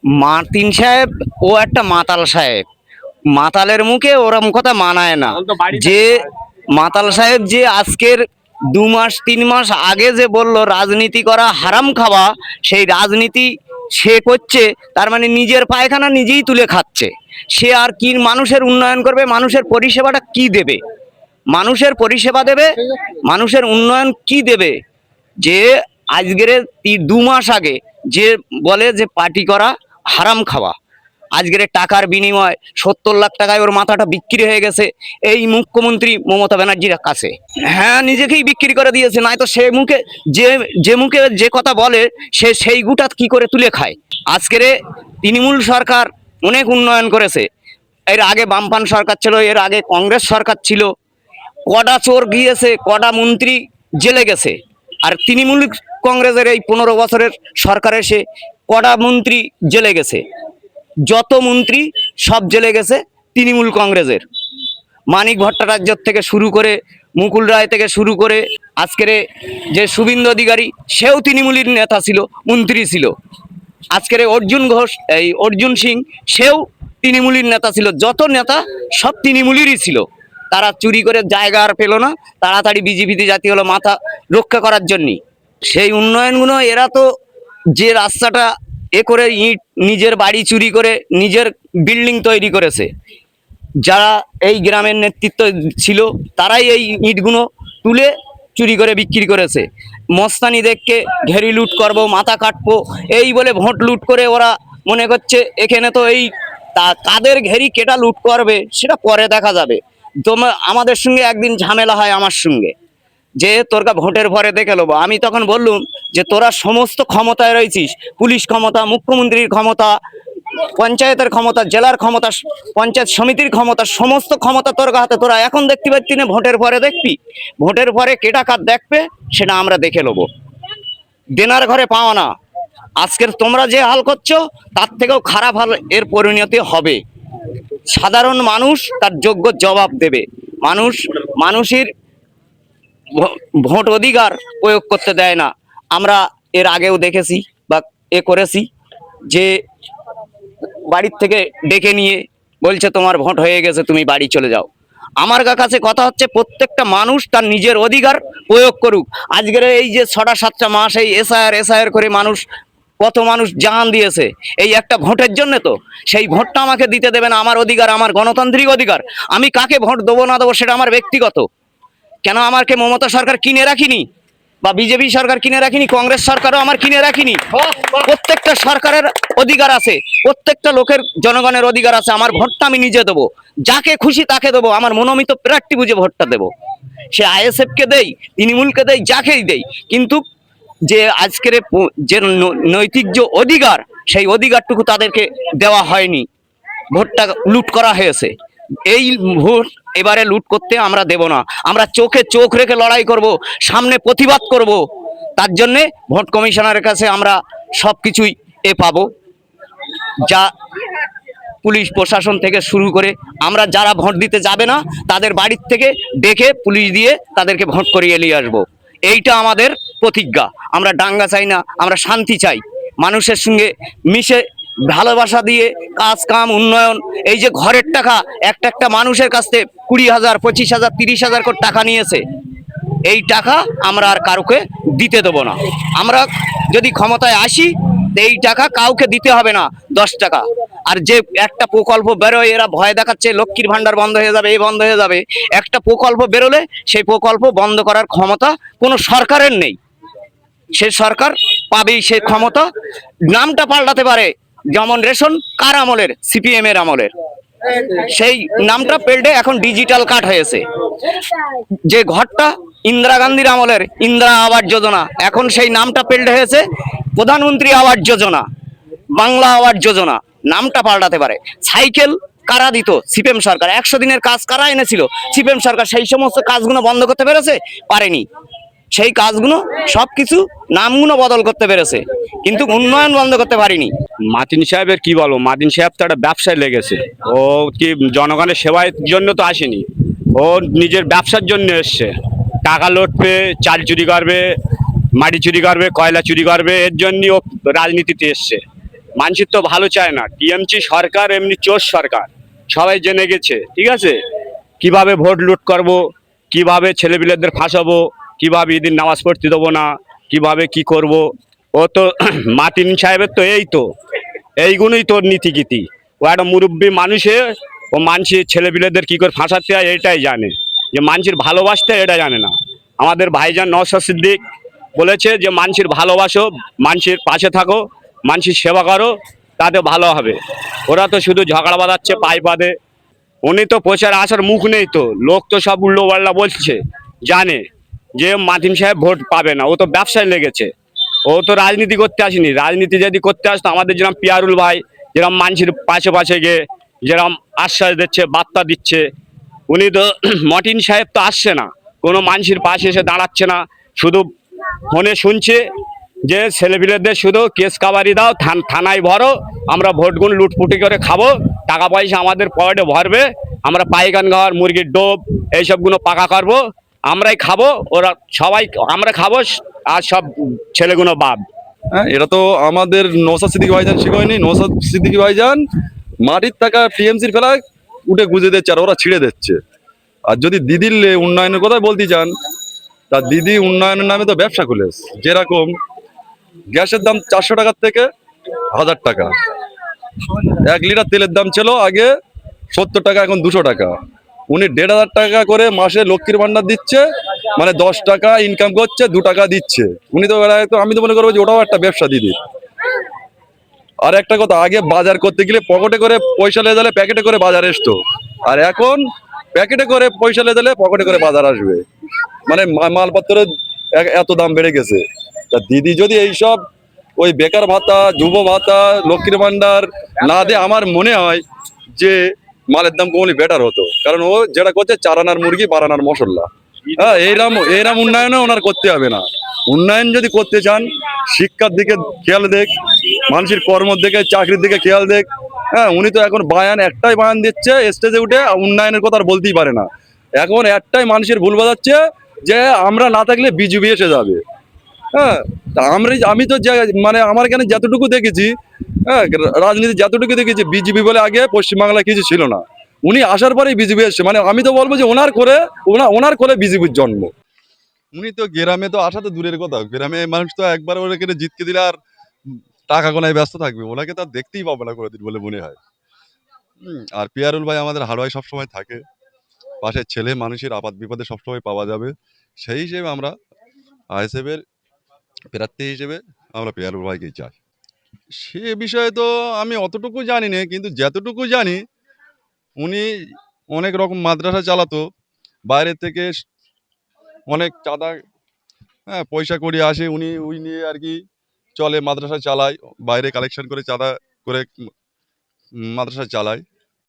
Martin সাহেব ও একটা মাতাল সাহেব। মাতালের মুখে ওরম কথা মানায় না। যে মাতাল সাহেব যে আজকের 2 মাস 3 মাস আগে যে বলল রাজনীতি করা হারাম খাওয়া, সেই রাজনীতি সে করছে। তার মানে নিজের পায়খানা নিজেই তুলে খাচ্ছে। সে আর কি মানুষের উন্নয়ন করবে? মানুষের পরিষেবাটা কি দেবে? মানুষের পরিষেবা দেবে? মানুষের উন্নয়ন কি দেবে? যে আজকের 2 মাস আগে যে বলে যে পার্টি করা হারাম খাওয়া, আজকের টাকার বিনিময় 70 লাখ টাকায় ওর মাথাটা বিক্রি হয়ে গেছে এই মুখ্যমন্ত্রী মমতা ব্যানার্জির কাছে। হ্যাঁ, নিজেকেই বিক্রি করে দিয়েছে। নাই তো সে মুখে যে মুখে যে কথা বলে সে সেই গুটা কি করে তুলে খায়। আজকের তৃণমূল সরকার অনেক উন্নয়ন করেছে। এর আগে বামপান সরকার ছিল, এর আগে কংগ্রেস সরকার ছিল। কটা চোর গিয়েছে, কটা মন্ত্রী জেলে গেছে। আর তৃণমূল কংগ্রেসের এই 15 বছরের সরকার এসে কটা মন্ত্রী জেলে গেছে? যত মন্ত্রী সব জেলে গেছে তৃণমূল কংগ্রেসের। মানিক ভট্টাচার্য থেকে শুরু করে, মুকুল রায় থেকে শুরু করে, আজকের যে শুভেন্দু অধিকারী সেও তৃণমূলের নেতা ছিল, মন্ত্রী ছিল। আজকের অর্জুন ঘোষ, এই অর্জুন সিং, সেও তৃণমূলের নেতা ছিল। যত নেতা সব তৃণমূলেরই ছিল। তারা চুরি করে জায়গা আর পেল না, তাড়াতাড়ি বিজেপিতে জাতি হলো মাথা রক্ষা করার জন্যই। সেই উন্নয়নগুলো এরা তো যে রাস্তাটা করে ইট নিজের বাড়ি চুরি করে নিজের বিল্ডিং তৈরি করেছে। যারা এই গ্রামের নেতৃত্ব ছিল তারাই এই ইটগুলো তুলে চুরি করে বিক্রি করেছে। মস্তানি দেখকে ঘেরি লুট করব, মাথা কাটবো এই বলে ভোট লুট করে ওরা মনে করছে এখানে তো এই কাদের ঘেরি কেটা লুট করবে সেটা পরে দেখা যাবে। আমাদের সঙ্গে একদিন ঝামেলা হয় আমার সঙ্গে, যে তোরকা ভোটের পরে দেখে নেবো। আমি তখন বললুম যে তোরা সমস্ত ক্ষমতায় রয়েছিস, পুলিশ ক্ষমতা, মুখ্যমন্ত্রীর ক্ষমতা, পঞ্চায়েতের ক্ষমতা, জেলার ক্ষমতা, পঞ্চায়েত সমিতির ক্ষমতা, সমস্ত ক্ষমতা তোর হাতে। তোরা এখন দেখতে পাচ্ছি না, ভোটের পরে দেখবি। ভোটের পরে কেটা কার দেখবে সেটা আমরা দেখে নেবো। দেনার ঘরে পাওয়া না। আজকের তোমরা যে হাল করছো তার থেকেও খারাপ হাল এর পরিণতি হবে। সাধারণ মানুষ তার যোগ্য জবাব দেবে। মানুষের ভোট অধিকার প্রয়োগ করতে দেয় না। আমরা এর আগেও দেখেছি বা করেছি যে বাড়ির থেকে ডেকে নিয়ে বলছে তোমার ভোট হয়ে গেছে, তুমি বাড়ি চলে যাও। আমার কাছে কথা হচ্ছে প্রত্যেকটা মানুষ তার নিজের অধিকার প্রয়োগ করুক। আজকের এই যে 6টা 7টা মাস এই এসআইআর করে কত মানুষ জান দিয়েছে এই একটা ভোটের জন্য। তো সেই ভোটটা আমাকে দিতে দেবে না? আমার অধিকার, আমার গণতান্ত্রিক অধিকার। আমি কাকে ভোট দেবো না দেবো সেটা আমার ব্যক্তিগত। কেন আমাকে মমতা সরকার কিনে রাখিনি, বা বিজেপি সরকার কিনে রাখিনি, কংগ্রেস সরকারও আমার কিনে রাখিনি। প্রত্যেকটা সরকারের অধিকার আছে, প্রত্যেকটা লোকের জনগণের অধিকার আছে। আমার ভোটটা আমি নিজে দেবো, যাকে খুশি তাকে দেবো, আমার মনোনীত প্রার্থী বুঝে ভোটটা দেবো। সে আইএসএফ কে দেই, তৃণমূলকে দেই, যাকেই দেই। কিন্তু যে আজকের যে নৈতিক যে অধিকার, সেই অধিকারটুকু তাদেরকে দেওয়া হয়নি। ভোটটা লুট করা হয়েছে। এই ভোট এবারে লুট করতে আমরা দেব না। আমরা চোখে চোখ রেখে লড়াই করব, সামনে প্রতিবাদ করব। তার জন্যে ভোট কমিশনারের কাছে আমরা সব কিছুই পাবো। যা পুলিশ প্রশাসন থেকে শুরু করে আমরা যারা ভোট দিতে যাবে না তাদের বাড়ির থেকে ডেকে পুলিশ দিয়ে তাদেরকে ভোট করিয়ে নিয়ে আসবো। এইটা আমাদের প্রতিজ্ঞা। আমরা দাঙ্গা চাই না, আমরা শান্তি চাই। মানুষের সঙ্গে মিশে ভালোবাসা দিয়ে কাজ কাম উন্নয়ন। এই যে ঘরের টাকা একটা মানুষের কাছ থেকে 20,000 25,000 30,000 করে টাকা নিয়েছে, এই টাকা আমরা আর কাউকে দিতে দেবো না। আমরা যদি ক্ষমতায় আসি এই টাকা কাউকে দিতে হবে না, 10 টাকা। আর যে একটা প্রকল্প বেরোয় এরা ভয় দেখাচ্ছে লক্ষ্মীর ভান্ডার বন্ধ হয়ে যাবে, এই বন্ধ হয়ে যাবে। একটা প্রকল্প বেরোলে সেই প্রকল্প বন্ধ করার ক্ষমতা কোনো সরকারের নেই। সে সরকার পাবেই সে ক্ষমতা। নামটা পাল্টাতে পারে, যেমন রেশন কার আমলের, সিপিএম এর আমলের, সেই নামটা পেল্টে এখন ডিজিটাল কার্ড হয়েছে। যে ঘরটা ইন্দিরা গান্ধীর আমলের, ইন্দিরা আবাস যোজনা, এখন সেই নামটা পেল্টে হয়েছে প্রধানমন্ত্রী আবাস যোজনা, বাংলা আবাস যোজনা। নামটা পাল্টাতে পারে। সাইকেল কারা দিত? সিপিএম সরকার। 100 দিনের কাজ কারা এনেছিল? সিপিএম সরকার। সেই সমস্ত কাজগুলো বন্ধ করতে পেরেছে? পারেনি। সেই কাজগুলো সবকিছু নামগুলো বদল করতে পেরেছে, কিন্তু উন্নয়ন বন্ধ করতে পারিনি। মার্তিন সাহেবের কি বলবো, মার্তিন সাহেব তো একটা ব্যবসায় লেগেছে। ও কি জনগণের সেবার জন্য তো আসেনি, ও নিজের ব্যবসার জন্য এসছে। টাকা লুটবে, চাল চুরি করবে, মাটি চুরি করবে, কয়লা চুরি করবে, এর জন্যই ও রাজনীতিতে এসছে। মানুষের তো ভালো চায় না। টিএমসি সরকার এমনি চোর সরকার, সবাই জেনে গেছে, ঠিক আছে? কিভাবে ভোট লুট করব, কিভাবে ছেলেপিলেদের ফাঁসাবো, কিভাবে ঈদের নামাজ পড়তে দেবো না, কিভাবে কি করব। ও তো মাতিন সাহেবের তো এইগুলোই তোর নীতিগীতি। ও একটা মুরব্বী মানুষে, ও মানুষের ছেলেপিলেদের কি করে ফাঁসাতে হয় এটাই জানে, যে মানুষের ভালোবাসতে এটা জানে না। আমাদের ভাইজান নওশাদ সিদ্দিক বলেছে যে মানুষের ভালোবাসো, মানুষের পাশে থাকো, মানুষের সেবা করো, তাতে ভালো হবে। ওরা তো শুধু ঝগড়া বাঁধাচ্ছে পাই পাদে। উনি তো প্রচার আসার মুখ নেই, তো লোক তো সব উল্টো পাল্টা বলছে, জানে যে মাতিন সাহেব ভোট পাবে না। ও তো ব্যবসায় লেগেছে, ও তো রাজনীতি করতে আসেনি। রাজনীতি যদি করতে আসতো, আমাদের যেরকম পিয়ারুল ভাই যেরকম মানুষের পাশে পাশে গিয়ে যেরকম আশ্বাস দিচ্ছে, বার্তা দিচ্ছে, উনি তো মতিন সাহেব তো আসছে না, কোনো মানুষের পাশে এসে দাঁড়াচ্ছে না। শুধু ফোনে শুনছে যে ছেলেপিলেদের শুধু কেস কাবারি দাও, থানায় ভরো, আমরা ভোটগুন লুটপুটি করে খাবো, টাকা পয়সা আমাদের পকেটে ভরবে, আমরা পাইকান ঘর, মুরগির ডোব এইসবগুলো পাকা করবো, আমরাই খাবো, ওরা সবাই আমরা খাবো, আর সব ছেলেগুলো বাদ। হ্যাঁ, এটা তো আমাদের নওশাদ সিদ্দিকী ভাইজান শিখায়নি। নওশাদ সিদ্দিকী ভাইজান মাটির টাকা টিএমসির ফেলায় উঠে গুঁজে দিচ্ছে, আর ওরা ছিঁড়ে দিচ্ছে। আর যদি দিদির উন্নয়নের কথা বলতে চান, তা দিদি উন্নয়নের নামে তো ব্যবসা খুলেছে। যেরকম গ্যাসের দাম 400 টাকার থেকে 1000 টাকা, 1 লিটার তেলের দাম ছিল আগে 70 টাকা, এখন 200 টাকা। উনি 1500 টাকা করে মাসে লক্ষ্মীর ভান্ডার দিচ্ছে, মানে 10 টাকা ইনকাম করছে, 2 টাকা দিচ্ছে। উনি তো আমি তো মনে করবো যে ওটাও একটা ব্যবসা দিদি। আর একটা কথা, আগে বাজার করতে গেলে পকেটে করে পয়সা লেগে গেলে প্যাকেটে করে বাজার আসতো, আর এখন প্যাকেটে করে পয়সা লেগে গেলে পকেটে করে বাজার আসবে। মানে মালপত্রের এত দাম বেড়ে গেছে। তা দিদি যদি এইসব ওই বেকার ভাতা, যুব ভাতা, লক্ষ্মীর ভান্ডার না দিয়ে, আমার মনে হয় যে মালের দাম কমলে বেটার হতো। কারণ ও যেটা করছে 4 আনার মুরগি 12 আনার মশলা। হ্যাঁ, এইরকম উন্নয়নও ওনার করতে হবে না। উন্নয়ন যদি করতে চান, শিক্ষার দিকে খেয়াল দেখ, মানুষের কর্মের দিকে, চাকরির দিকে খেয়াল দেখ। হ্যাঁ, উনি তো এখন একটাই বয়ান দিচ্ছে স্টেজে উঠে, উন্নয়নের কথা আর বলতেই পারে না। এখন একটাই মানুষের ভুল বোঝাচ্ছে যে আমরা না থাকলে বিজেপি এসে যাবে। হ্যাঁ, তা আমি তো মানে আমার এখানে যতটুকু দেখেছি, হ্যাঁ, রাজনীতি যতটুকু দেখেছি, বিজেপি বলে আগে পশ্চিমবাংলায় কিছু ছিল না। উনি আসার পরেই বিজেপি এসছে। মানে আমি তো বলবো যে ওনার কোলে বিজেপির জন্ম। উনি তো গ্রামে তো আসা তো দূরের কথা, গ্রামে মানুষ তো একবার ওখানে জিতকে দিলে আর টাকা গোনায় ব্যস্ত থাকবে, ওনাকে তো আর দেখতেই পাবো না কোনোদিন বলে মনে হয়। আর পিয়ারুল ভাই আমাদের হাড়োয়ায় সবসময় থাকে, পাশের ছেলে মানুষের আপাত বিপদে সবসময় পাওয়া যাবে। সেই হিসেবে আমরা আইএসএফের প্রার্থী হিসেবে আমরা পিয়ারুল ভাইকেই চাই। সে বিষয়ে তো আমি অতটুকু জানি না, কিন্তু যতটুকু জানি উনি অনেক রকম মাদ্রাসা চালাতো, বাইরে থেকে অনেক চাঁদা, হ্যাঁ, পয়সা করি আসে, উনি ওই নিয়ে আর কি চলে, মাদ্রাসা চালায়, বাইরে কালেকশন করে চাঁদা করে মাদ্রাসা চালায়।